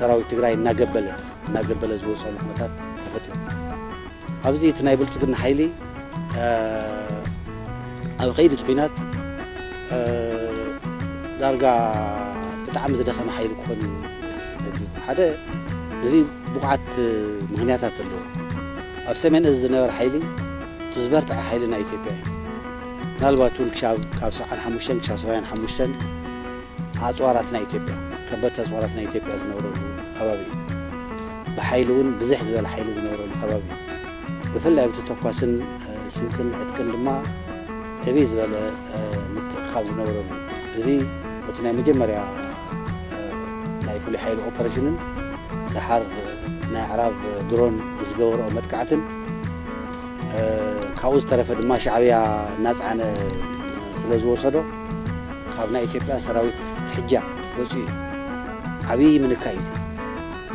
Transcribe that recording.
ሰራዊት ትግራይ እናገበለ ዝወሰሉ ኩነታት ተፈጥዩ ኣብዚ እቲ ናይ ብልጽግና ሓይሊ ኣብ ኸይዲ ኩናት ዳርጋ ብጣዕሚ ዝደኸመ ሓይሊ ክኾን ሓደ እዚ ብቑዓት ምኽንያታት ኣለዎ ኣብ ሰሜን እዝ ዝነበረ ሓይሊ ትዝበርትዐ ሓይሊ ናይ ኢትዮጵያ እዩ ምናልባት እውን ካብ 75 ክሳብ 75 ኣጽዋራት ናይ ኢትዮጵያ ከበድቲ ኣጽዋራት ናይ ኢትዮጵያ ዝነበረሉ ከባቢ እዩ ብሓይሊ እውን ብዙሕ ዝበለ ሓይሊ ዝነበረሉ ከባቢ እዩ ብፍላይ ብተተኳስን ስንቅን ዕጥቅን ድማ ዕብይ ዝበለ ምትእኽኻብ ዝነበረሉ እዚ እቲ ናይ መጀመርያ ናይ ፍሉይ ሓይሊ ኦፐሬሽንን ድሓር ናይ ዕራብ ድሮን ዝገበርኦ መጥቃዕትን ካብኡ ዝተረፈ ድማ ሻዕብያ እናፅዓነ ስለ ዝወሰዶ ካብ ናይ ኢትዮጵያ ሰራዊት ትሕጃ ወፂኡ ዓብይ ምንካይ እዩ